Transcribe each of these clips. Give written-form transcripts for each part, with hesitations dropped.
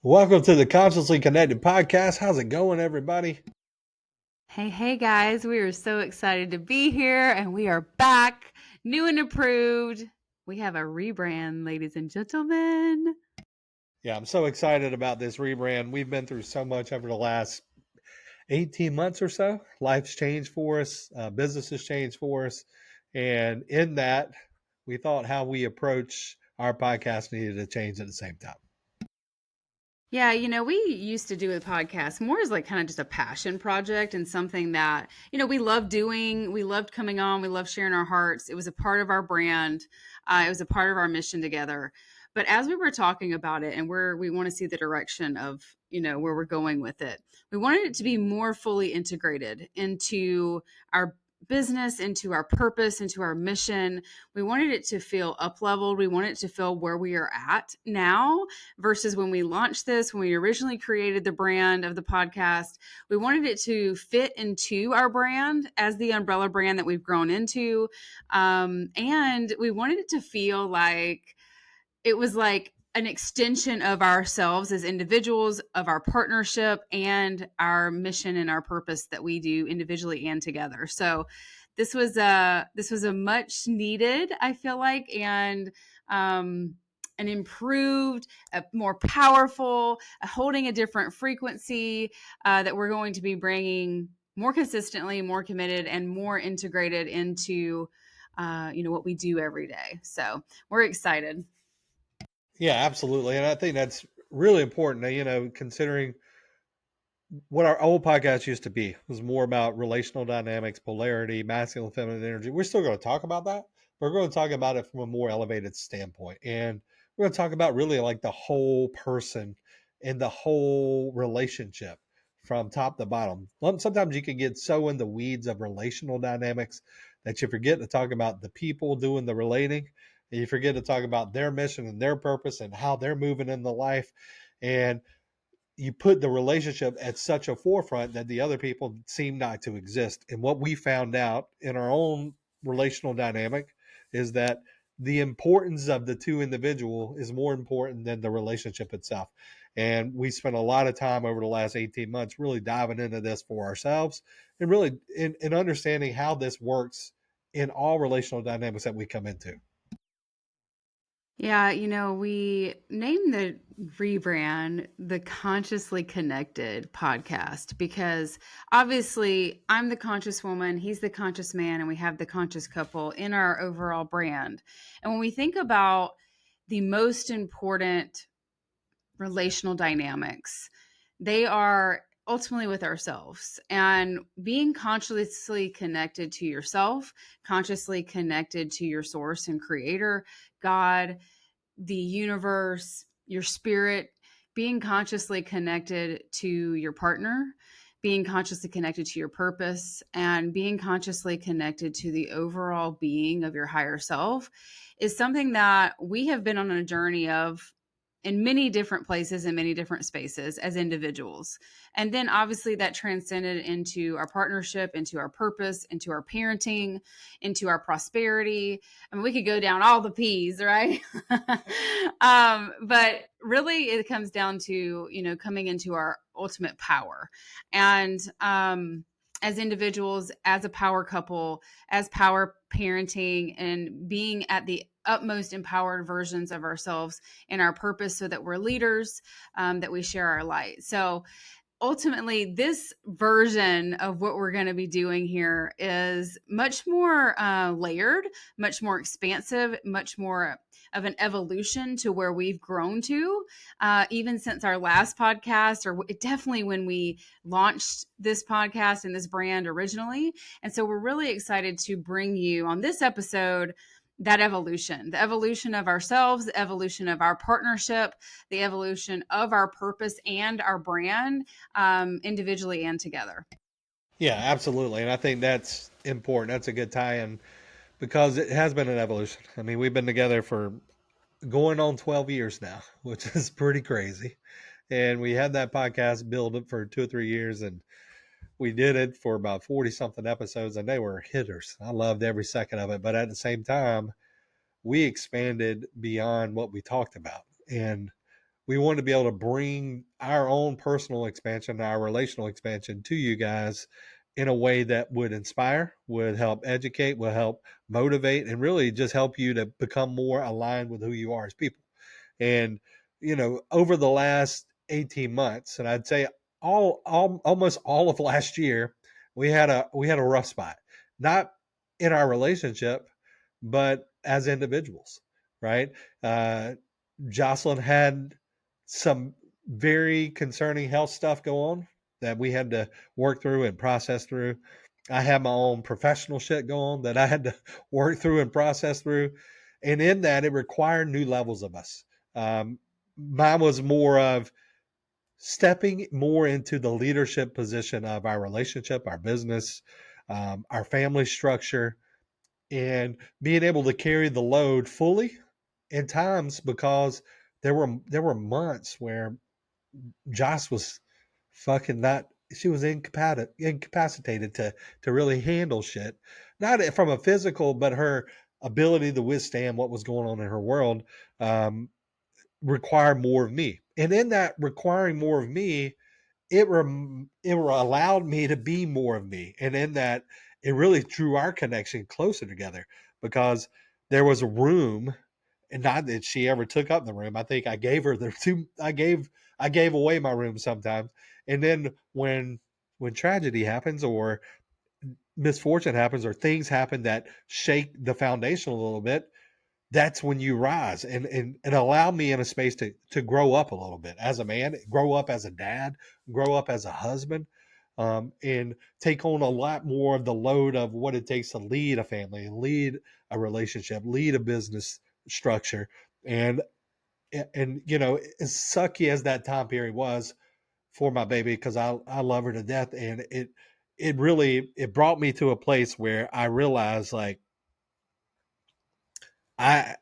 Welcome to the Consciously Connected podcast. How's it going, everybody? Hey, guys, we are so excited to be here and we are back, new and approved. We have a rebrand, ladies and gentlemen. Yeah, I'm so excited about this rebrand. We've been through so much over the last 18 months or so. Life's changed for us, business has changed for us. And in that, we thought how we approach our podcast needed to change at the same time. Yeah, we used to do the podcast more as like kind of just a passion project and something that, we loved doing. We loved coming on. We loved sharing our hearts. It was a part of our brand. It was a part of our mission together. But as we were talking about it and where we want to see the direction of, where we're going with it, we wanted it to be more fully integrated into our business, into our purpose, into our mission. We wanted it to feel up leveled. We wanted it to feel where we are at now versus when we launched this, when we originally created the brand of the podcast. We wanted it to fit into our brand as the umbrella brand that we've grown into. And we wanted it to feel like it was like an extension of ourselves as individuals, of our partnership, and our mission and our purpose that we do individually and together. So this was a much needed, I feel like, and an improved, a more powerful, holding a different frequency that we're going to be bringing more consistently, more committed, and more integrated into what we do every day. So we're excited. Yeah, absolutely. And I think that's really important, considering what our old podcast used to be. It was more about relational dynamics, polarity, masculine, feminine energy. We're still going to talk about that, but we're going to talk about it from a more elevated standpoint. And we're going to talk about really like the whole person and the whole relationship from top to bottom. Sometimes you can get so in the weeds of relational dynamics that you forget to talk about the people doing the relating, and you forget to talk about their mission and their purpose and how they're moving in the life. And you put the relationship at such a forefront that the other people seem not to exist. And what we found out in our own relational dynamic is that the importance of the two individual is more important than the relationship itself. And we spent a lot of time over the last 18 months really diving into this for ourselves and really in understanding how this works in all relational dynamics that we come into. Yeah, we named the rebrand the Consciously Connected podcast because obviously I'm the conscious woman, he's the conscious man, and we have the conscious couple in our overall brand. And when we think about the most important relational dynamics, they are ultimately with ourselves and being consciously connected to yourself, consciously connected to your source and creator, God, the universe, your spirit, being consciously connected to your partner, being consciously connected to your purpose, and being consciously connected to the overall being of your higher self is something that we have been on a journey of in many different places and many different spaces as individuals. And then obviously that transcended into our partnership, into our purpose, into our parenting, into our prosperity. I mean, we could go down all the P's, right? But really it comes down to, coming into our ultimate power. And as individuals, as a power couple, as power parenting, and being at the utmost empowered versions of ourselves in our purpose so that we're leaders, that we share our light. So ultimately, this version of what we're going to be doing here is much more layered, much more expansive, much more of an evolution to where we've grown to, even since our last podcast, or definitely when we launched this podcast and this brand originally. And so we're really excited to bring you on this episode that evolution, the evolution of ourselves, the evolution of our partnership, the evolution of our purpose and our brand, individually and together. Yeah, absolutely. And I think that's important. That's a good tie in because it has been an evolution. I mean, we've been together for going on 12 years now, which is pretty crazy. And we had that podcast build up for 2 or 3 years, and we did it for about 40 something episodes, and they were hitters. I loved every second of it. But at the same time, we expanded beyond what we talked about. And we wanted to be able to bring our own personal expansion, our relational expansion to you guys in a way that would inspire, would help educate, would help motivate, and really just help you to become more aligned with who you are as people. And, over the last 18 months, and I'd say almost all of last year, we had a rough spot, not in our relationship, but as individuals, right? Uh, Jocelyn had some very concerning health stuff go on that we had to work through and process through. I had my own professional shit go on that I had to work through and process through. And in that, it required new levels of us. Um, Mine was more of stepping more into the leadership position of our relationship, our business, our family structure, and being able to carry the load fully in times because there were months where Joss was fucking not. She was incapacitated to really handle shit, not from a physical, but her ability to withstand what was going on in her world um, required more of me. And in that requiring more of me, it allowed me to be more of me, and in that, it really drew our connection closer together because there was a room, and not that she ever took up the room. I think I gave her the two. I gave away my room sometimes, and then when tragedy happens or misfortune happens or things happen that shake the foundation a little bit, that's when you rise and allow me in a space to grow up a little bit as a man, grow up as a dad, grow up as a husband, and take on a lot more of the load of what it takes to lead a family, lead a relationship, lead a business structure. And as sucky as that time period was for my baby, because I love her to death, and it really it brought me to a place where I realized, like, I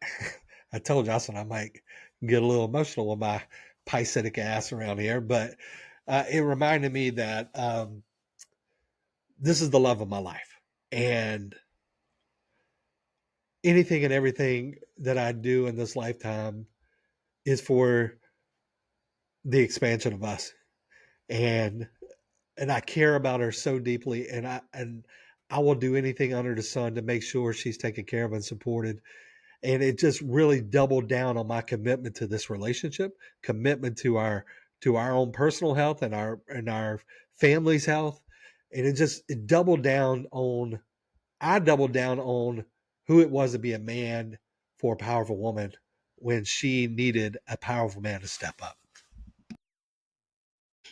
I told Jocelyn I might get a little emotional with my Piscetic ass around here, but it reminded me that this is the love of my life, and anything and everything that I do in this lifetime is for the expansion of us, and I care about her so deeply, and I will do anything under the sun to make sure she's taken care of and supported. And it just really doubled down on my commitment to this relationship, commitment to our own personal health and our family's health. And it doubled down on I doubled down on who it was to be a man for a powerful woman when she needed a powerful man to step up.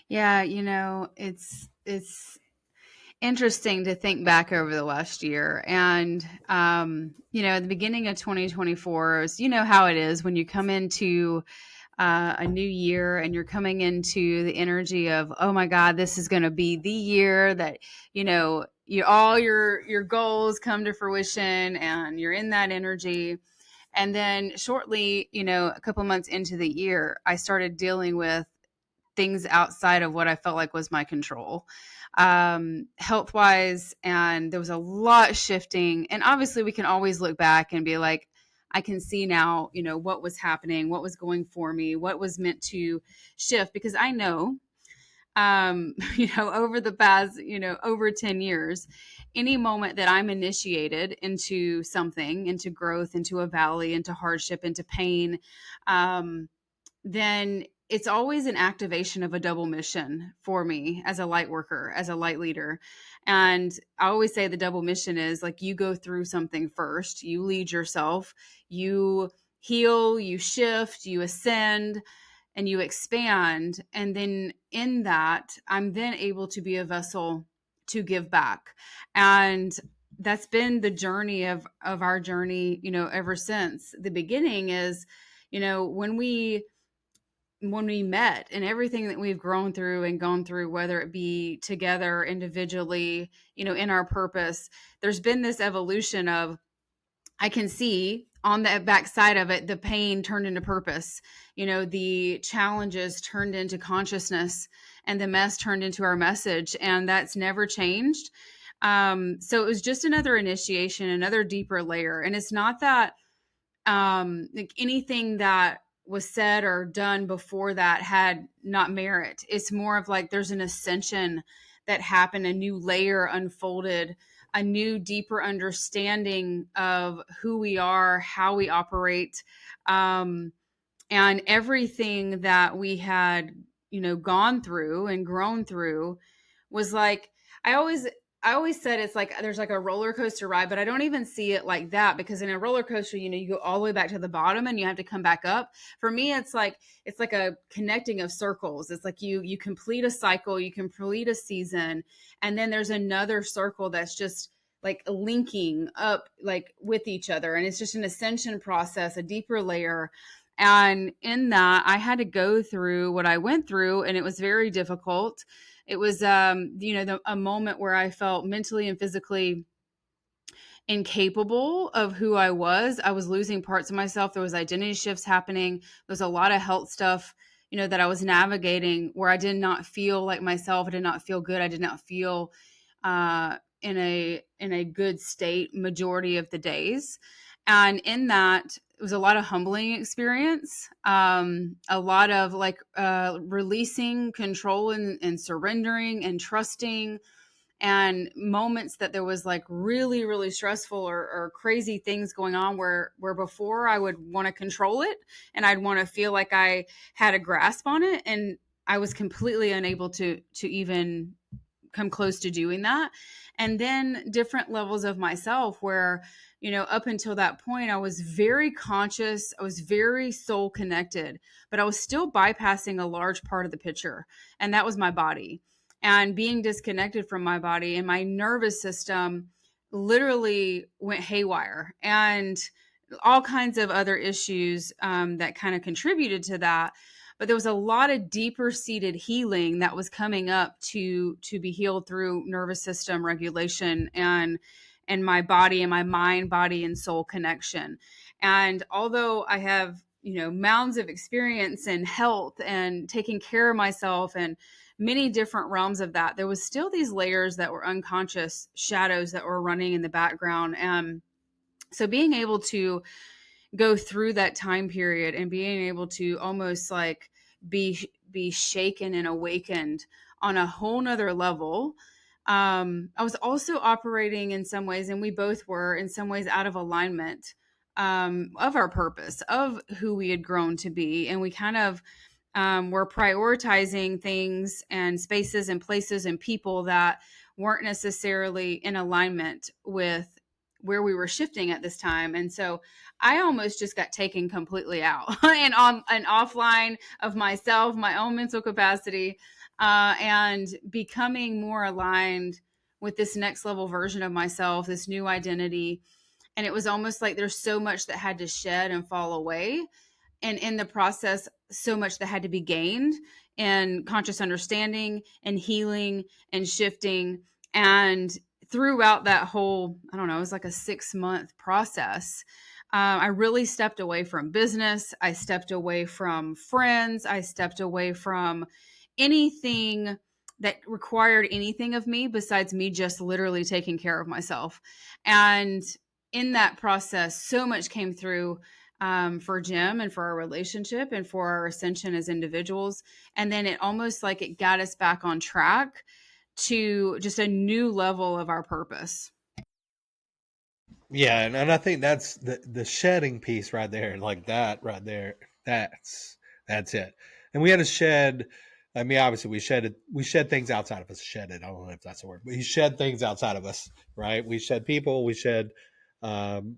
Yeah, it's interesting to think back over the last year. And at the beginning of 2024, you know how it is when you come into a new year and you're coming into the energy of, oh my God, this is going to be the year that all your goals come to fruition, and you're in that energy. And then shortly, a couple months into the year, I started dealing with things outside of what I felt like was my control, health wise. And there was a lot shifting. And obviously, we can always look back and be like, I can see now, what was happening, what was going for me, what was meant to shift, because I know, over the past, over 10 years, any moment that I'm initiated into something, into growth, into a valley, into hardship, into pain, then it's always an activation of a double mission for me as a light worker, as a light leader. And I always say the double mission is like, you go through something first, you lead yourself, you heal, you shift, you ascend, and you expand. And then in that, I'm then able to be a vessel to give back. And that's been the journey of our journey, ever since the beginning is, when we met, and everything that we've grown through and gone through, whether it be together, individually, in our purpose, there's been this evolution of, I can see on the backside of it, the pain turned into purpose, the challenges turned into consciousness, and the mess turned into our message. And that's never changed. So it was just another initiation, another deeper layer. And it's not that like anything that was said or done before that had not merit. It's more of like there's an ascension that happened, a new layer unfolded, a new deeper understanding of who we are, how we operate, um, and everything that we had, gone through and grown through was like, I always I always said it's like there's like a roller coaster ride, but I don't even see it like that, because in a roller coaster, you go all the way back to the bottom and you have to come back up. For me, it's like a connecting of circles. It's like you complete a cycle, you complete a season, and then there's another circle that's just like linking up like with each other, and it's just an ascension process, a deeper layer. And in that, I had to go through what I went through, and it was very difficult. It was, a moment where I felt mentally and physically incapable of who I was. I was losing parts of myself. There was identity shifts happening. There was a lot of health stuff, that I was navigating, where I did not feel like myself. I did not feel good. I did not feel in a good state majority of the days. And in that, it was a lot of humbling experience, a lot of like releasing control and surrendering and trusting, and moments that there was like really really stressful or crazy things going on, where before I would want to control it and I'd want to feel like I had a grasp on it, and I was completely unable to even come close to doing that. And then different levels of myself where, up until that point, I was very conscious, I was very soul connected, but I was still bypassing a large part of the picture, and that was my body. And being disconnected from my body, and my nervous system literally went haywire, and all kinds of other issues that kind of contributed to that. But there was a lot of deeper seated healing that was coming up to be healed through nervous system regulation and my body and my mind, body and soul connection. And although I have, mounds of experience in health and taking care of myself and many different realms of that, there was still these layers that were unconscious shadows that were running in the background. And so being able to go through that time period and being able to almost like be shaken and awakened on a whole nother level. I was also operating in some ways, and we both were in some ways out of alignment of our purpose, of who we had grown to be. And we kind of were prioritizing things and spaces and places and people that weren't necessarily in alignment with where we were shifting at this time. And so I almost just got taken completely out and on and offline of myself, my own mental capacity, and becoming more aligned with this next level version of myself, this new identity. And it was almost like there's so much that had to shed and fall away. And in the process, so much that had to be gained in conscious understanding and healing and shifting. And throughout that whole, I don't know, it was like a 6-month process. I really stepped away from business. I stepped away from friends. I stepped away from anything that required anything of me besides me just literally taking care of myself. And in that process, so much came through for Jim and for our relationship and for our ascension as individuals. And then it almost like it got us back on track to just a new level of our purpose. Yeah, and I think that's the shedding piece right there, like that right there. That's it. And we had to shed. I mean, obviously, we shed things outside of us. Shed it. I don't know if that's a word, but we shed things outside of us, right? We shed people. We shed um,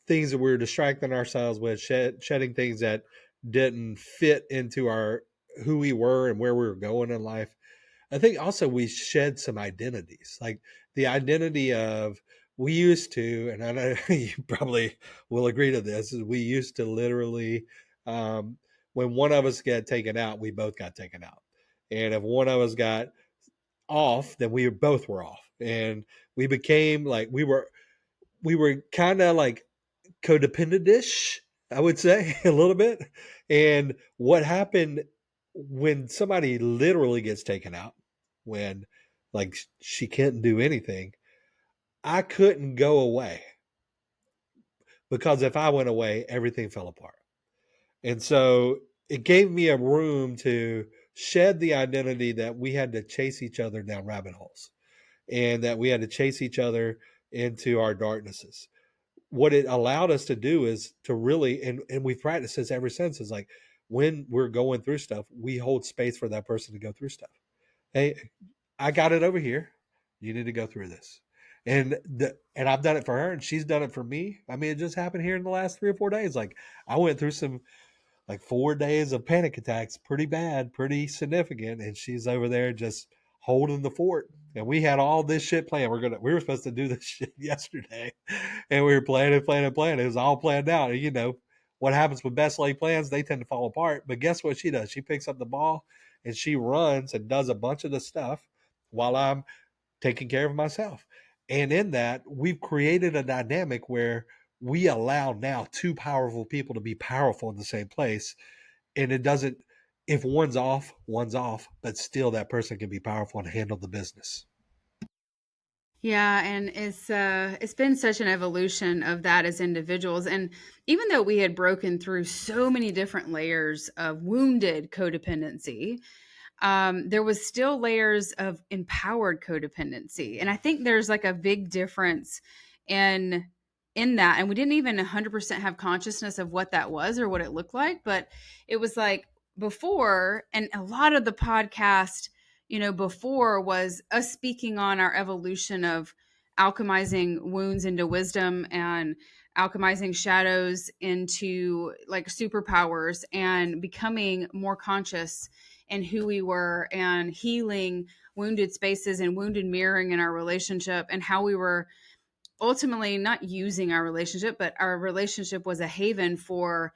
things that we were distracting ourselves with. Shedding things that didn't fit into our who we were and where we were going in life. I think also we shed some identities, like the identity of we used to, and I know you probably will agree to this, is we used to literally, um, when one of us got taken out, we both got taken out. And if one of us got off, then we both were off. And we became like, we were kind of like codependent-ish, I would say, a little bit. And what happened when somebody literally gets taken out, when like she can't do anything, I couldn't go away, because if I went away, everything fell apart. And so it gave me a room to shed the identity that we had to chase each other down rabbit holes and that we had to chase each other into our darknesses. What it allowed us to do is to really, and we've practiced this ever since, is like when we're going through stuff, we hold space for that person to go through stuff. Hey, I got it over here. You need to go through this. And I've done it for her and she's done it for me. I mean, it just happened here in the last 3 or 4 days. Like I went through some like 4 days of panic attacks, pretty bad, pretty significant. And she's over there just holding the fort. And we had all this shit planned. We were supposed to do this shit yesterday. And we were planning. It was all planned out. And you know, what happens with best laid plans, they tend to fall apart. But guess what she does? She picks up the ball and she runs and does a bunch of the stuff while I'm taking care of myself. And in that, we've created a dynamic where we allow now two powerful people to be powerful in the same place. And it doesn't, if one's off, but still that person can be powerful and handle the business. Yeah, and it's been such an evolution of that as individuals. And even though we had broken through so many different layers of wounded codependency, there was still layers of empowered codependency. And I think there's like a big difference in in that. And we didn't even 100% have consciousness of what that was or what it looked like, but it was like before, and a lot of the podcast, before was us speaking on our evolution of alchemizing wounds into wisdom and alchemizing shadows into like superpowers and becoming more conscious and who we were and healing wounded spaces and wounded mirroring in our relationship and how we were ultimately not using our relationship, but our relationship was a haven for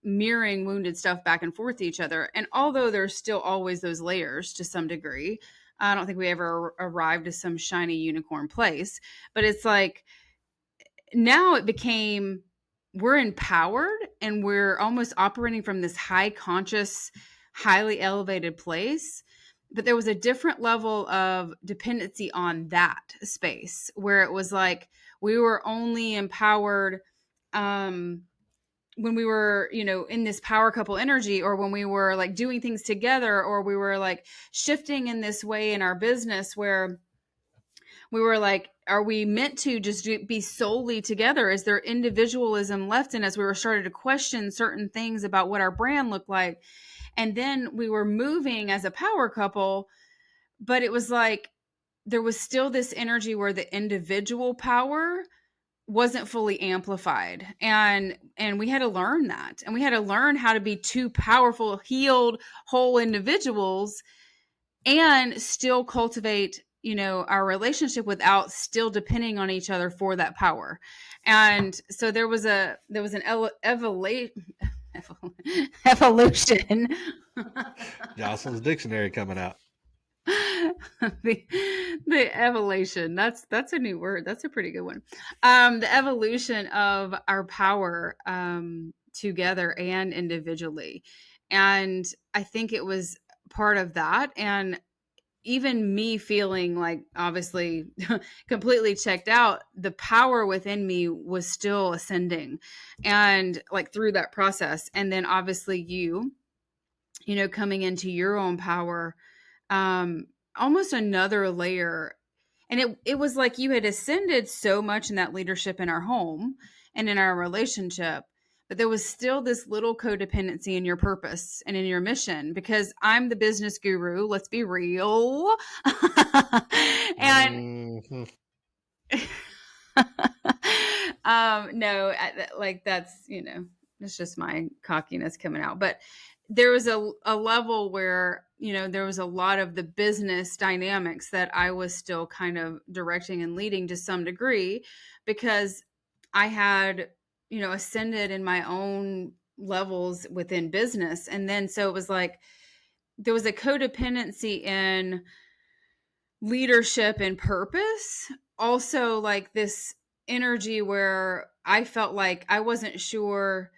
mirroring wounded stuff back and forth to each other. And although there's still always those layers to some degree, I don't think we ever arrived at some shiny unicorn place, but it's like now it became we're empowered and we're almost operating from this high conscious, highly elevated place. But there was a different level of dependency on that space where it was like we were only empowered when we were, in this power couple energy, or when we were like doing things together, or we were like shifting in this way in our business where we were like, are we meant to just be solely together? Is there individualism left in us? We were starting to question certain things about what our brand looked like. And then we were moving as a power couple, but it was like there was still this energy where the individual power wasn't fully amplified. And we had to learn that. And we had to learn how to be two powerful, healed, whole individuals and still cultivate our relationship without still depending on each other for that power. And so there was an evolution. Jocelyn's dictionary coming out. The evolution, that's a new word. That's a pretty good one. The evolution of our power together and individually. And I think it was part of that. And even me feeling like obviously completely checked out, the power within me was still ascending and like through that process. And then obviously coming into your own power, almost another layer. And it was like you had ascended so much in that leadership in our home and in our relationship, but there was still this little codependency in your purpose and in your mission, because I'm the business guru. Let's be real. And no, like that's, it's just my cockiness coming out. But there was a level where, there was a lot of the business dynamics that I was still kind of directing and leading to some degree, because I had, ascended in my own levels within business. And then, so it was like, there was a codependency in leadership and purpose. Also like this energy where I felt like I wasn't sure,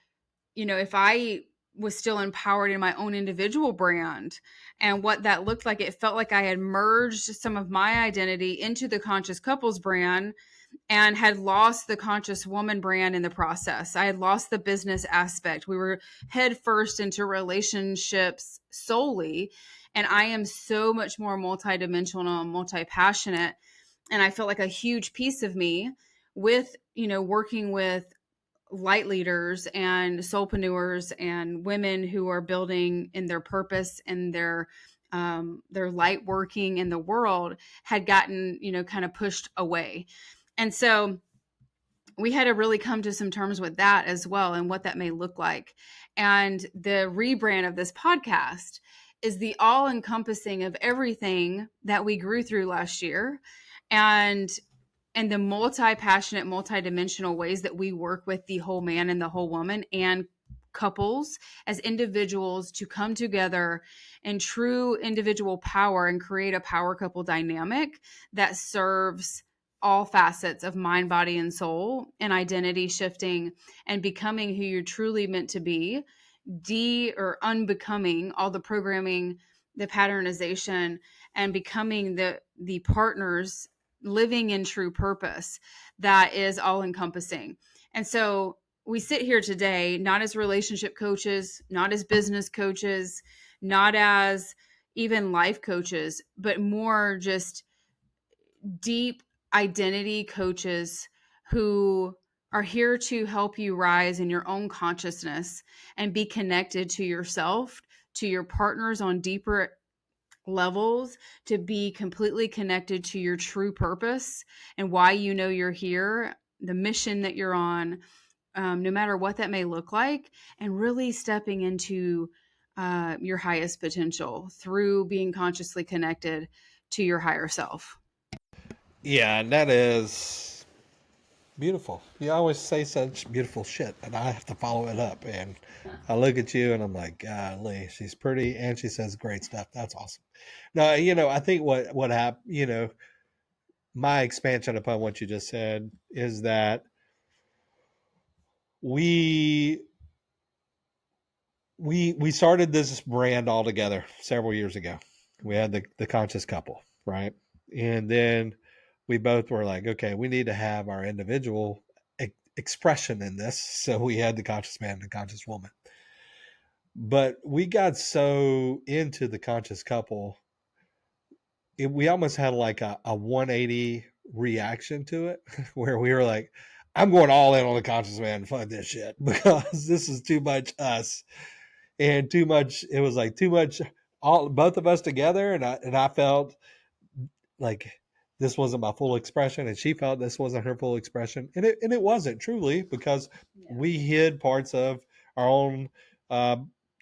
if I was still empowered in my own individual brand and what that looked like. It felt like I had merged some of my identity into the conscious couples brand and had lost the Conscious Woman brand in the process. I had lost the business aspect. We were head first into relationships solely. And I am so much more multidimensional and multi-passionate. And I felt like a huge piece of me with, working with light leaders and soulpreneurs and women who are building in their purpose and their light working in the world had gotten, kind of pushed away. And so we had to really come to some terms with that as well and what that may look like. And the rebrand of this podcast is the all encompassing of everything that we grew through last year, and the multi-passionate, multi-dimensional ways that we work with the whole man and the whole woman and couples as individuals to come together in true individual power and create a power couple dynamic that serves all facets of mind, body, and soul, and identity shifting and becoming who you're truly meant to be, or unbecoming all the programming, the patternization, and becoming the partners living in true purpose that is all encompassing. And so we sit here today, not as relationship coaches, not as business coaches, not as even life coaches, but more just deep identity coaches who are here to help you rise in your own consciousness and be connected to yourself, to your partners on deeper levels, to be completely connected to your true purpose and why you're here, the mission that you're on, no matter what that may look like, and really stepping into your highest potential through being consciously connected to your higher self. Yeah, and that is beautiful. You always say such beautiful shit, and I have to follow it up. And I look at you, and I'm like, golly, she's pretty, and she says great stuff. That's awesome. No, I think what happened, my expansion upon what you just said is that we we started this brand all together several years ago. We had the conscious couple, right? And then we both were like, okay, we need to have our individual expression in this. So we had the conscious man and the conscious woman. But we got so into the conscious couple, we almost had like a 180 reaction to it, where we were like, I'm going all in on the conscious man. Fuck this shit because this is too much us and too much. It was like too much, all both of us together, and I felt like this wasn't my full expression, and she felt this wasn't her full expression, and it wasn't truly, because we hid parts of our own uh,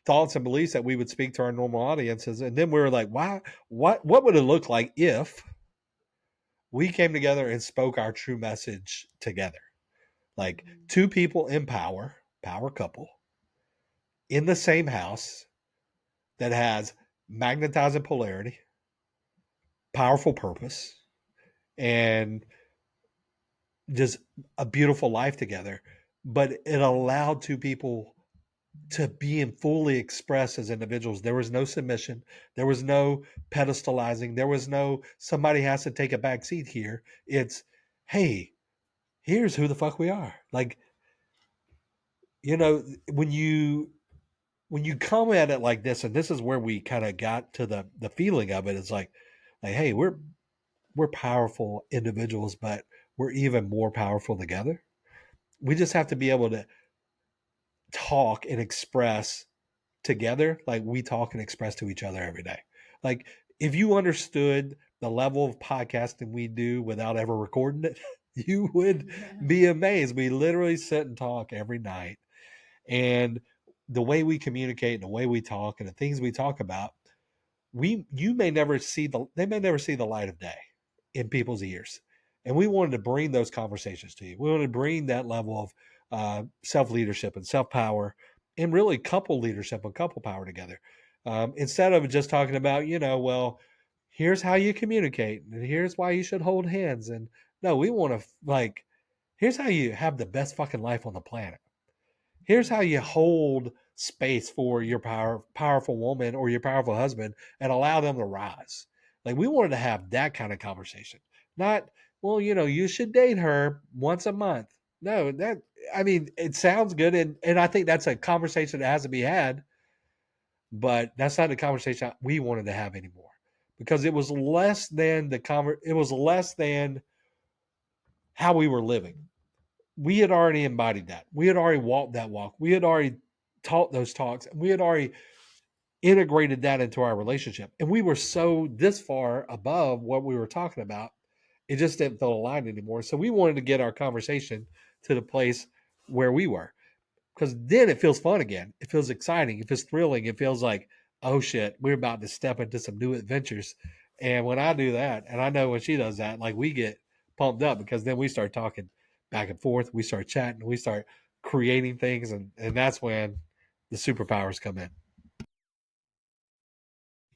thoughts and beliefs that we would speak to our normal audiences, and then we were like, why? What would it look like if we came together and spoke our true message together, like two people in power couple in the same house that has magnetizing polarity, powerful purpose, and just a beautiful life together. But it allowed two people to be and fully express as individuals. There was no submission. There was no pedestalizing. There was no somebody has to take a back seat here. It's, hey, here's who the fuck we are. Like, you know, when you come at it like this, and this is where we kind of got to the feeling of it, it's like, hey, we're powerful individuals, but we're even more powerful together. We just have to be able to talk and express together like we talk and express to each other every day. Like, if you understood the level of podcasting we do without ever recording it, you would be amazed. We literally sit and talk every night, and the way we communicate and the way we talk and the things we talk about, you may never see they may never see the light of day in people's ears. And we wanted to bring those conversations to you. We wanted to bring that level of self leadership and self power, and really couple leadership and couple power together. Instead of just talking about, well, here's how you communicate and here's why you should hold hands. And no, we want to, like, here's how you have the best fucking life on the planet. Here's how you hold space for your powerful woman or your powerful husband and allow them to rise. Like, we wanted to have that kind of conversation. Not, well, you should date her once a month. No, I mean, it sounds good, and I think that's a conversation that has to be had, but that's not the conversation we wanted to have anymore, because it was less than it was less than how we were living. We had already embodied that. We had already walked that walk. We had already taught those talks. We had already integrated that into our relationship. And we were so this far above what we were talking about, it just didn't feel aligned anymore. So we wanted to get our conversation to the place where we were, because then it feels fun again. It feels exciting. It feels thrilling. It feels like, oh shit, we're about to step into some new adventures. And when I do that, and I know when she does that, like we get pumped up, because then we start talking back and forth. We start chatting. We start creating things. And that's when the superpowers come in.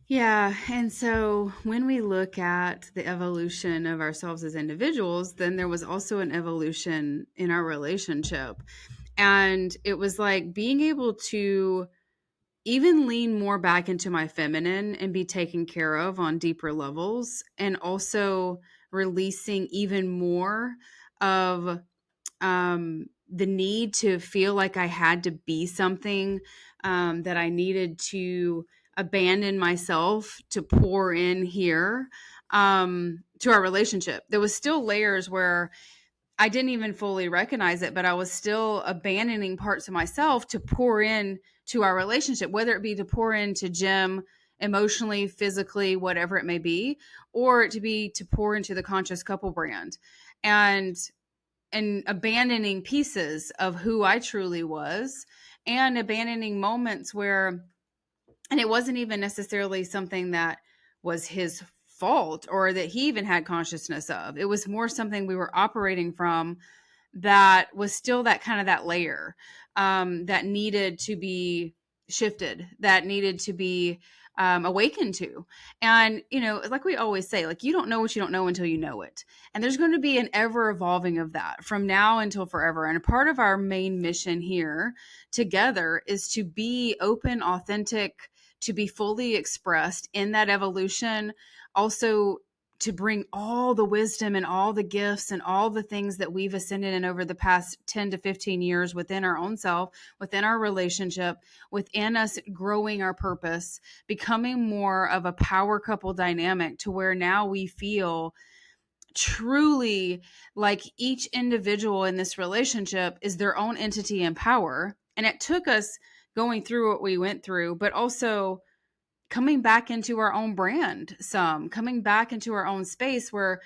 Yeah. And so when we look at the evolution of ourselves as individuals, then there was also an evolution in our relationship. And it was like being able to even lean more back into my feminine and be taken care of on deeper levels, and also releasing even more of the need to feel like I had to be something, that I needed to abandon myself to pour in here, to our relationship. There was still layers where I didn't even fully recognize it, but I was still abandoning parts of myself to pour in to our relationship, whether it be to pour into Jim emotionally, physically, whatever it may be, or to be to pour into the Conscious Couple brand. And abandoning pieces of who I truly was, and abandoning moments where, and it wasn't even necessarily something that was his fault or that he even had consciousness of. It was more something we were operating from that was still that kind of that layer, that needed to be shifted, that needed to be awakened to. And, like we always say, like, you don't know what you don't know until you know it. And there's going to be an ever evolving of that from now until forever. And a part of our main mission here together is to be open, authentic, to be fully expressed in that evolution. Also, to bring all the wisdom and all the gifts and all the things that we've ascended in over the past 10 to 15 years within our own self, within our relationship, within us growing our purpose, becoming more of a power couple dynamic, to where now we feel truly like each individual in this relationship is their own entity and power. And it took us going through what we went through, but also coming back into our own brand, coming back into our own space where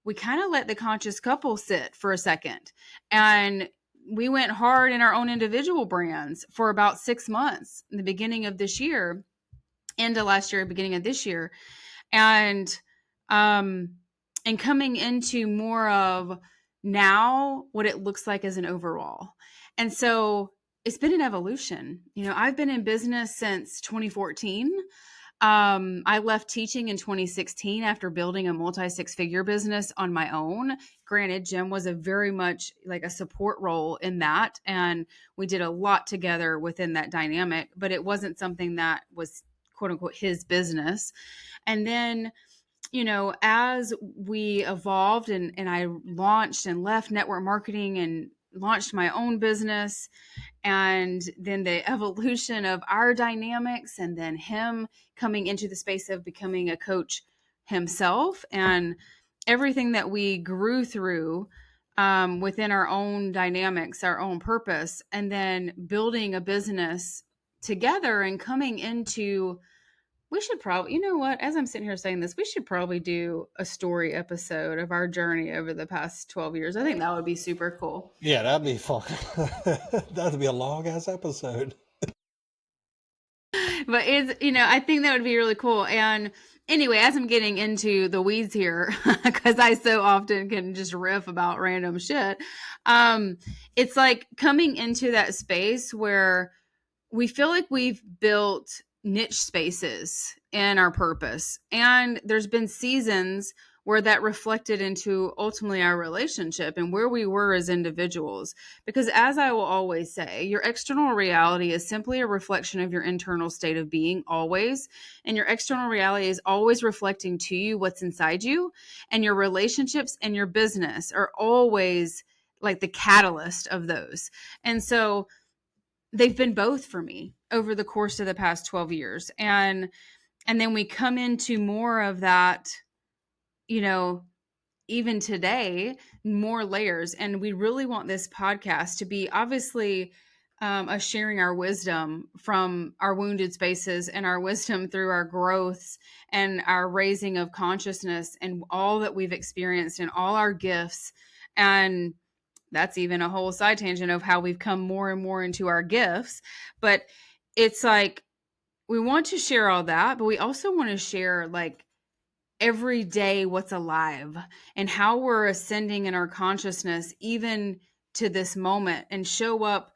we kind of let the Conscious Couple sit for a second. And we went hard in our own individual brands for about 6 months in the beginning of this year, into last year, beginning of this year. And coming into more of now what it looks like as an overall. And so it's been an evolution. I've been in business since 2014. I left teaching in 2016 after building a multi-six-figure business on my own. Granted, Jim was a very much like a support role in that, and we did a lot together within that dynamic, but it wasn't something that was quote unquote his business. And then, as we evolved and I launched and left network marketing and launched my own business, and then the evolution of our dynamics, and then him coming into the space of becoming a coach himself, and everything that we grew through within our own dynamics, our own purpose, and then building a business together and coming into, we should probably, as I'm sitting here saying this, we should probably do a story episode of our journey over the past 12 years. I think that would be super cool. Yeah, that'd be fun. That'd be a long ass episode. But I think that would be really cool. And anyway, as I'm getting into the weeds here, because I so often can just riff about random shit, it's like coming into that space where we feel like we've built niche spaces in our purpose. And there's been seasons where that reflected into ultimately our relationship and where we were as individuals. Because as I will always say, your external reality is simply a reflection of your internal state of being always. And your external reality is always reflecting to you what's inside you. And your relationships and your business are always like the catalyst of those. And so they've been both for me over the course of the past 12 years. And then we come into more of that, you know, even today, more layers. And we really want this podcast to be obviously us sharing our wisdom from our wounded spaces and our wisdom through our growths and our raising of consciousness and all that we've experienced and all our gifts. And that's even a whole side tangent of how we've come more and more into our gifts. But it's like we want to share all that, but we also want to share like every day what's alive and how we're ascending in our consciousness even to this moment, and show up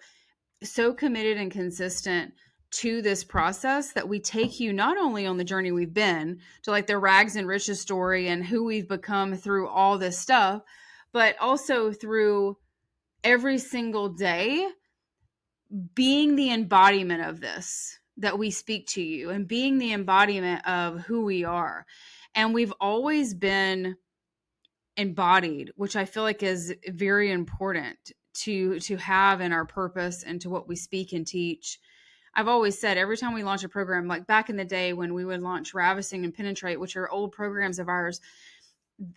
so committed and consistent to this process that we take you not only on the journey we've been to like the rags and riches story and who we've become through all this stuff, but also through every single day being the embodiment of this that we speak to you and being the embodiment of who we are. And we've always been embodied, which I feel like is very important to have in our purpose and to what we speak and teach. I've always said every time we launch a program, like back in the day when we would launch Ravishing and Penetrate, which are old programs of ours,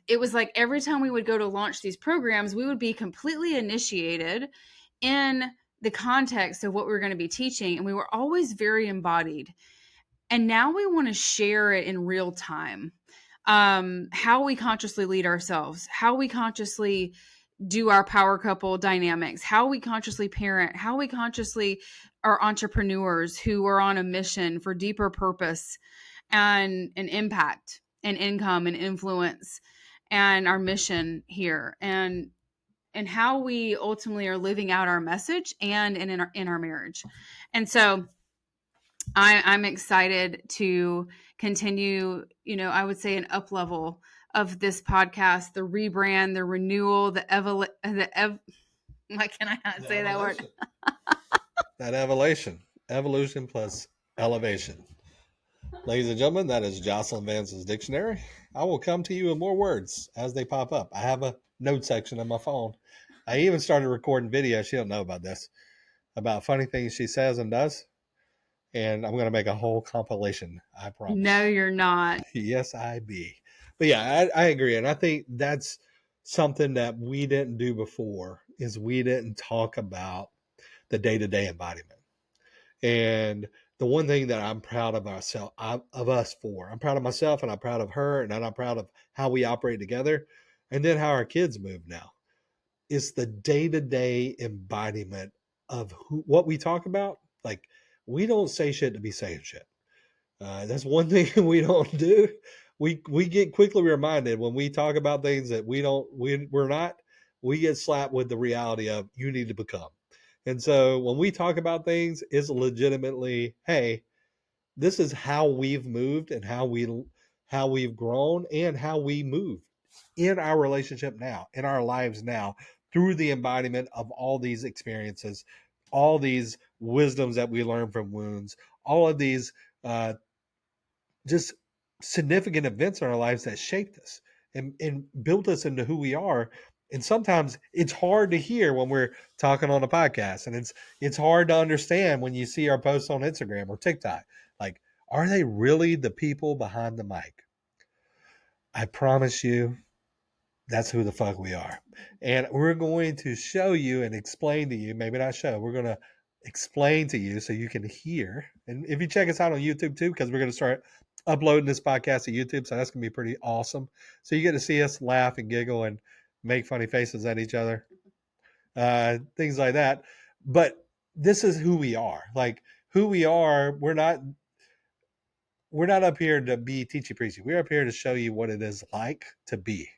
it was like every time we would go to launch these programs, we would be completely initiated in the context of what we were going to be teaching. And we were always very embodied. And now we want to share it in real time. How we consciously lead ourselves, how we consciously do our power couple dynamics, how we consciously parent, how we consciously are entrepreneurs who are on a mission for deeper purpose and an impact and income and influence and our mission here, and how we ultimately are living out our message and in our marriage. And so I'm excited to continue, I would say an up level of this podcast, the rebrand, the renewal, why can I not say that word? That evolution plus elevation. Ladies and gentlemen, that is Jocelyn Vance's dictionary. I will come to you in more words as they pop up. I have a note section on my phone. I even started recording video. She don't know about this, about funny things she says and does. And I'm going to make a whole compilation. I promise. No, you're not. Yes, I be. But yeah, I agree. And I think that's something that we didn't do before, is we didn't talk about the day-to-day embodiment. And the one thing that I'm proud of us for, I'm proud of myself and I'm proud of her, and I'm proud of how we operate together, and then how our kids move now, is the day-to-day embodiment of what we talk about. Like, we don't say shit to be saying shit. That's one thing we don't do. We get quickly reminded when we talk about things that we're not. We get slapped with the reality of you need to become. And so when we talk about things, it's legitimately, hey, this is how we've moved and how we've grown and how we move in our relationship now, in our lives now, through the embodiment of all these experiences, all these wisdoms that we learn from wounds, all of these uh, just significant events in our lives that shaped us and built us into who we are. And sometimes it's hard to hear when we're talking on a podcast, and it's hard to understand when you see our posts on Instagram or TikTok. Like, are they really the people behind the mic? I promise you, that's who the fuck we are. And we're going to show you and explain to you, maybe not show, we're going to explain to you so you can hear. And if you check us out on YouTube too, because we're going to start uploading this podcast to YouTube, so that's going to be pretty awesome. So you get to see us laugh and giggle and make funny faces at each other, things like that. But this is who we are. Like, who we are, we're not up here to be teachy preachy. We're up here to show you what it is like to be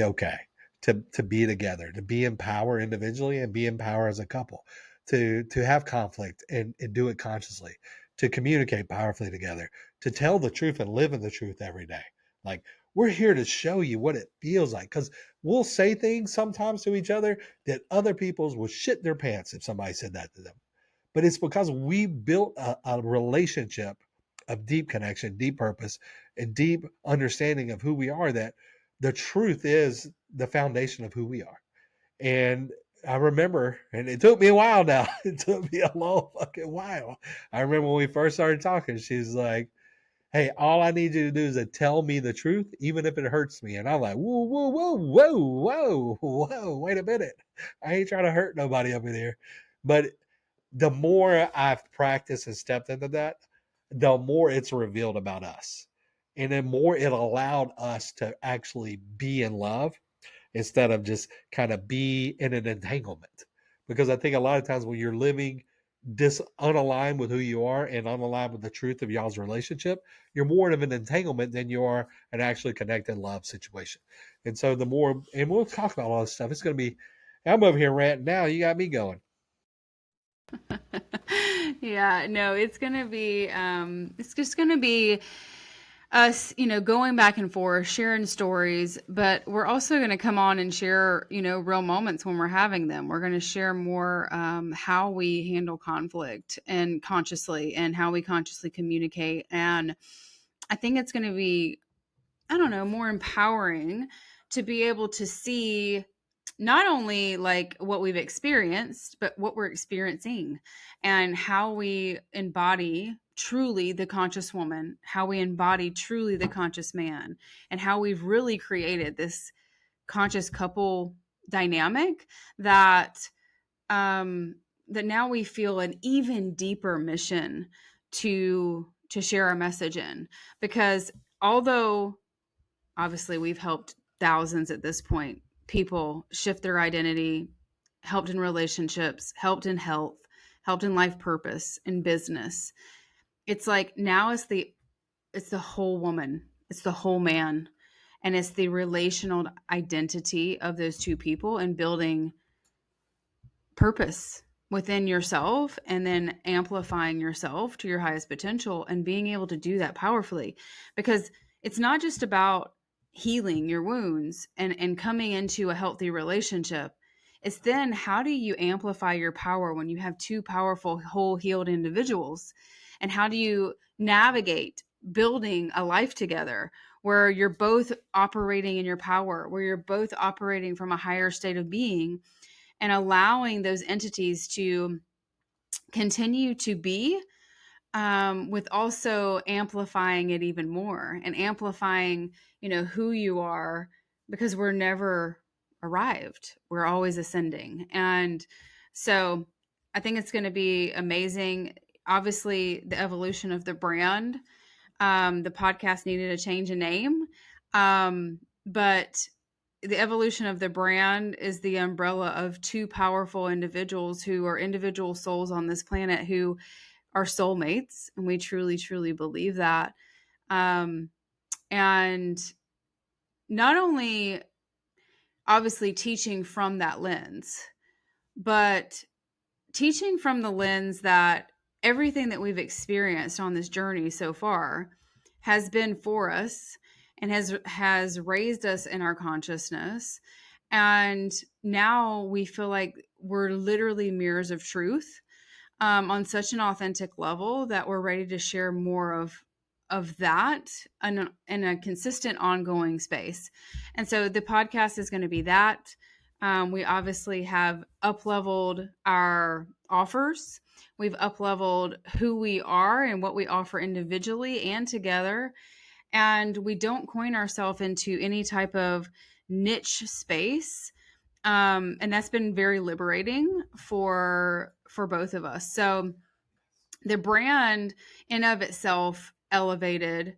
okay, to be together, to be in power individually and be in power as a couple, to have conflict and do it consciously, to communicate powerfully together, to tell the truth and live in the truth every day. Like, We're here to show you what it feels like, because we'll say things sometimes to each other that other people's will shit their pants if somebody said that to them. But it's because we built a relationship of deep connection, deep purpose, and deep understanding of who we are, that the truth is the foundation of who we are. And I remember, and it took me a while now. It took me a long fucking while. I remember when we first started talking, she's like, hey, all I need you to do is to tell me the truth, even if it hurts me. And I'm like, whoa, whoa, whoa, whoa, whoa, whoa, wait a minute. I ain't trying to hurt nobody over there. But the more I've practiced and stepped into that, the more it's revealed about us. And the more it allowed us to actually be in love instead of just kind of be in an entanglement. Because I think a lot of times when you're living unaligned with who you are and unaligned with the truth of y'all's relationship, you're more of an entanglement than you are an actually connected love situation. And so the more, and we'll talk about all this stuff. It's going to be, I'm over here ranting now. You got me going. Yeah, no, it's just gonna be us, going back and forth, sharing stories, but we're also going to come on and share, real moments when we're having them. We're going to share more how we handle conflict and consciously, and how we consciously communicate. And I think it's going to be, I don't know, more empowering to be able to see not only like what we've experienced, but what we're experiencing, and how we embody truly the conscious woman, how we embody truly the conscious man, and how we've really created this conscious couple dynamic that that now we feel an even deeper mission to share our message in. Because although obviously we've helped thousands at this point, people shift their identity, helped in relationships, helped in health, helped in life purpose, in business. It's like now it's the whole woman, it's the whole man, and it's the relational identity of those two people, and building purpose within yourself, and then amplifying yourself to your highest potential, and being able to do that powerfully. Because it's not just about healing your wounds and coming into a healthy relationship. It's then, how do you amplify your power when you have two powerful, whole, healed individuals? And how do you navigate building a life together where you're both operating in your power, where you're both operating from a higher state of being, and allowing those entities to continue to be, with also amplifying it even more, and amplifying, who you are, because we're never arrived. We're always ascending. And so I think it's going to be amazing. Obviously, the evolution of the brand, the podcast needed a change in name. But the evolution of the brand is the umbrella of two powerful individuals who are individual souls on this planet, who are soulmates. And we truly, truly believe that. And not only obviously teaching from that lens, but teaching from the lens that everything that we've experienced on this journey so far has been for us, and has raised us in our consciousness. And now we feel like we're literally mirrors of truth, on such an authentic level, that we're ready to share more of that in a consistent, ongoing space. And so the podcast is going to be that. We obviously have up-leveled our offers. We've up-leveled who we are and what we offer individually and together. And we don't coin ourselves into any type of niche space. And that's been very liberating for both of us. So the brand in of itself elevated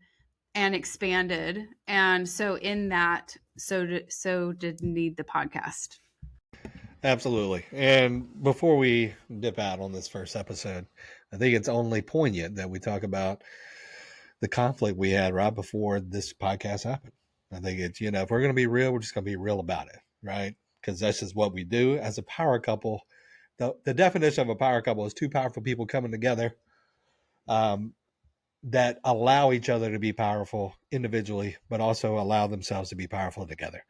and expanded, and so in that, so did need the podcast. Absolutely. And before we dip out on this first episode, I think it's only poignant that we talk about the conflict we had right before this podcast happened. I think it's, if we're going to be real, we're just going to be real about it, right? Because that's just what we do as a power couple. The definition of a power couple is two powerful people coming together, that allow each other to be powerful individually, but also allow themselves to be powerful together,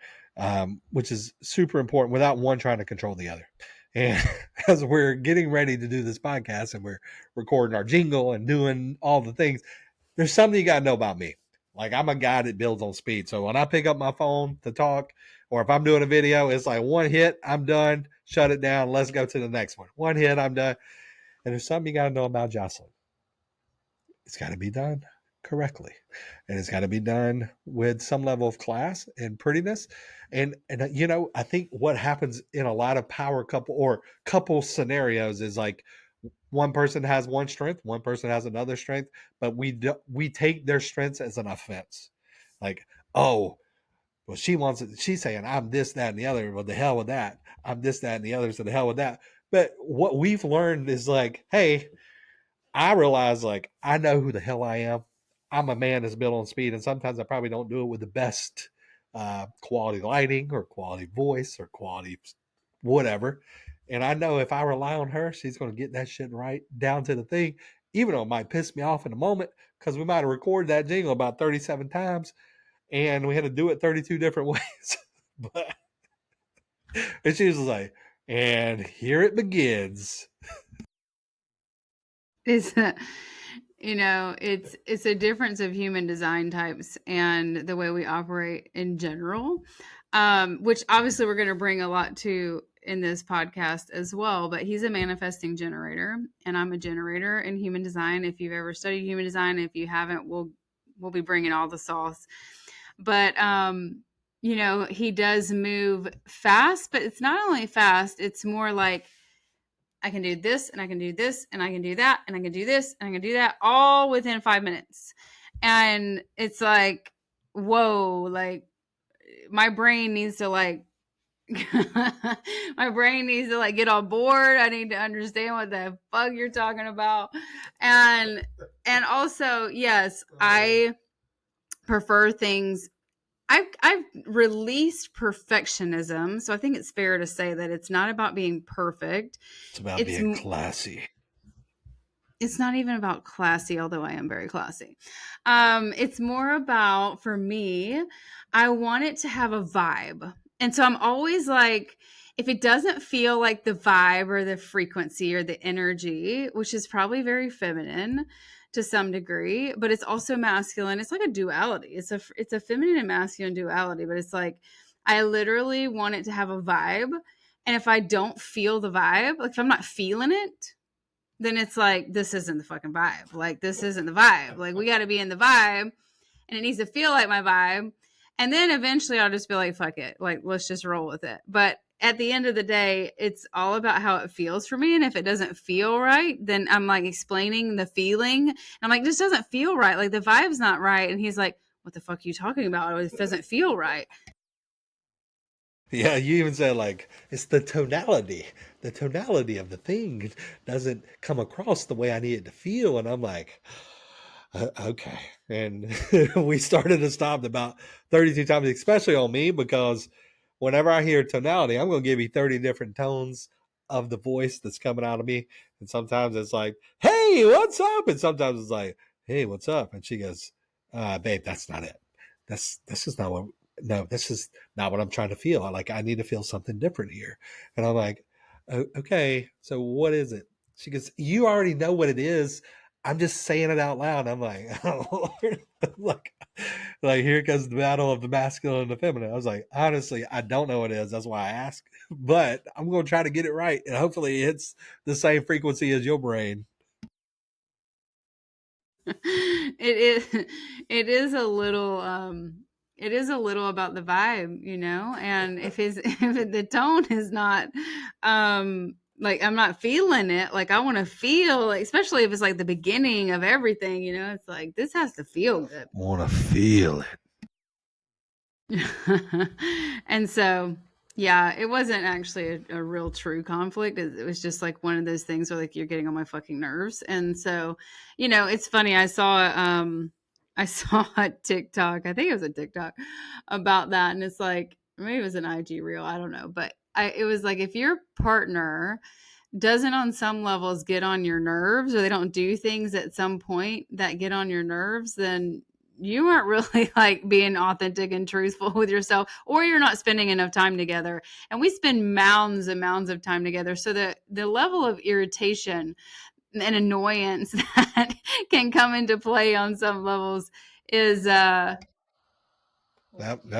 which is super important without one trying to control the other. And as we're getting ready to do this podcast and we're recording our jingle and doing all the things, there's something you got to know about me. Like, I'm a guy that builds on speed. So when I pick up my phone to talk, or if I'm doing a video, it's like one hit, I'm done, shut it down, let's go to the next one. One hit, I'm done. And there's something you got to know about Jocelyn. It's got to be done correctly, and it's got to be done with some level of class and prettiness. And you know, I think what happens in a lot of power couple or couple scenarios is like one person has one strength, one person has another strength, but we take their strengths as an offense. Like, oh, well, she wants it. She's saying I'm this, that, and the other. Well, the hell with that. I'm this, that, and the other. So the hell with that. But what we've learned is like, hey, I realize like I know who the hell I am. I'm a man that's built on speed, and sometimes I probably don't do it with the best quality lighting or quality voice or quality whatever. And I know if I rely on her, she's going to get that shit right down to the thing, even though it might piss me off in a moment because we might have recorded that jingle about 37 times and we had to do it 32 different ways. But and she was like, and here it begins. It's it's a difference of human design types and the way we operate in general, which obviously we're going to bring a lot to in this podcast as well. But he's a manifesting generator, and I'm a generator in human design. If you've ever studied human design, if you haven't, we'll be bringing all the sauce. But he does move fast, but it's not only fast; it's more like I can do this and I can do this and I can do that and I can do this and I can do that all within 5 minutes. And it's like, whoa, like my brain needs to like my brain needs to like get on board. I need to understand what the fuck you're talking about. And also, yes, I prefer things. I've released perfectionism, so I think it's fair to say that it's not about being perfect. It's about It's being classy. it's not even about classy, although I am very classy. It's more about, for me, I want it to have a vibe. And so I'm always like, if it doesn't feel like the vibe or the frequency or the energy, which is probably very feminine to some degree, but it's also masculine. It's like a duality. It's a feminine and masculine duality, but it's like I literally want it to have a vibe. And if I don't feel the vibe, like if I'm not feeling it, then it's like, this isn't the fucking vibe. Like, this isn't the vibe. Like, we got to be in the vibe and it needs to feel like my vibe. And then eventually I'll just be like, fuck it. Like, let's just roll with it. But at the end of the day, it's all about how it feels for me. And if it doesn't feel right, then I'm like explaining the feeling. And I'm like, this doesn't feel right. Like, the vibe's not right. And he's like, what the fuck are you talking about? It doesn't feel right. Yeah, you even said like it's the tonality. The tonality of the thing doesn't come across the way I need it to feel, and I'm like, okay. And we started to stop about 32 times, especially on me, because whenever I hear tonality, I'm going to give you 30 different tones of the voice that's coming out of me, and sometimes it's like, "Hey, what's up?" and sometimes it's like, "Hey, what's up?" and she goes, "Babe, that's not it. This is not what." No, this is not what I'm trying to feel. I need to feel something different here. And I'm like, okay, so what is it? She goes, you already know what it is. I'm just saying it out loud. I'm like, oh, Lord. like here comes the battle of the masculine and the feminine. I was like, honestly, I don't know what it is. That's why I ask. But I'm going to try to get it right. And hopefully it's the same frequency as your brain. It is a little it is a little about the vibe, and if the tone is not like I'm not feeling it, like I want to feel, like, especially if it's like the beginning of everything, it's like this has to feel good. I want to feel it. And so yeah, it wasn't actually a real true conflict. It was just like one of those things where like you're getting on my fucking nerves. And so, it's funny. I saw a TikTok. I think it was a TikTok about that, and it's like maybe it was an IG reel. I don't know, but it was like if your partner doesn't on some levels get on your nerves, or they don't do things at some point that get on your nerves, then you aren't really like being authentic and truthful with yourself, or you're not spending enough time together. And we spend mounds and mounds of time together. So the level of irritation and annoyance that can come into play on some levels is That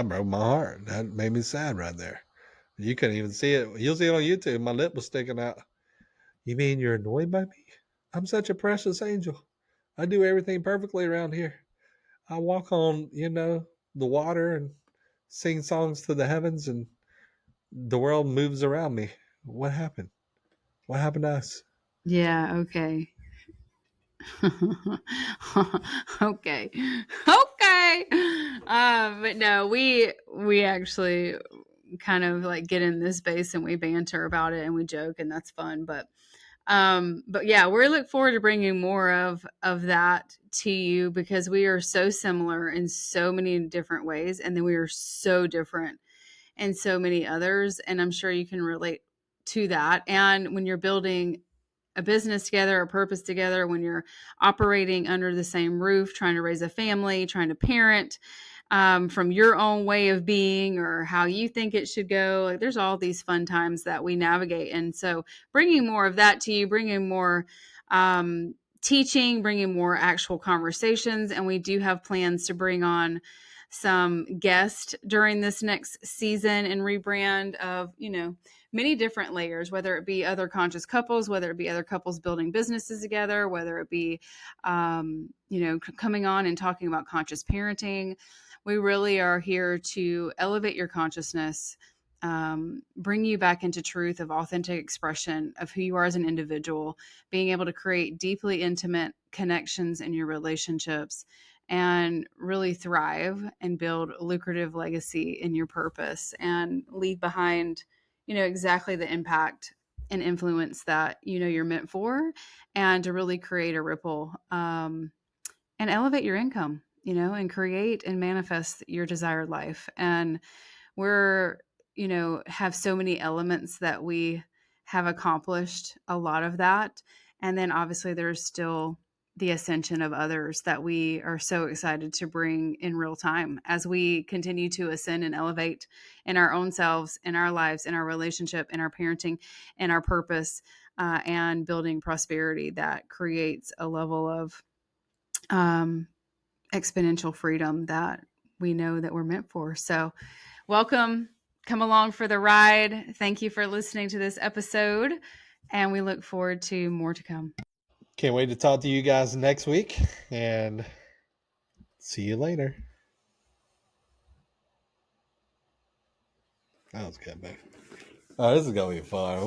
broke my heart. That made me sad right there. You couldn't even see it. You'll see it on YouTube. My lip was sticking out. You mean you're annoyed by me? I'm such a precious angel. I do everything perfectly around here. I walk on, the water and sing songs to the heavens, and the world moves around me. What happened? What happened to us? yeah, okay. Okay. Okay. But no, we actually kind of like get in this space and we banter about it and we joke, and that's fun. But yeah, we look forward to bringing more of that to you, because we are so similar in so many different ways, and then we are so different in so many others, and I'm sure you can relate to that. And when you're building a business together, a purpose together, when you're operating under the same roof, trying to raise a family, trying to parent, from your own way of being or how you think it should go. Like, there's all these fun times that we navigate. And so bringing more of that to you, bringing more teaching, bringing more actual conversations. And we do have plans to bring on some guests during this next season and rebrand of, many different layers, whether it be other conscious couples, whether it be other couples building businesses together, whether it be, coming on and talking about conscious parenting. We really are here to elevate your consciousness, bring you back into truth of authentic expression of who you are as an individual, being able to create deeply intimate connections in your relationships, and really thrive and build a lucrative legacy in your purpose, and leave behind, exactly the impact and influence that you're meant for, and to really create a ripple, and elevate your income, and create and manifest your desired life. And we're, have so many elements that we have accomplished a lot of that. And then obviously there's still the ascension of others that we are so excited to bring in real time as we continue to ascend and elevate in our own selves, in our lives, in our relationship, in our parenting, in our purpose, and building prosperity that creates a level of um, exponential freedom that we know that we're meant for. So, welcome. Come along for the ride. Thank you for listening to this episode, and we look forward to more to come. Can't wait to talk to you guys next week, and see you later. That was good, man. Oh, this is going to be fun.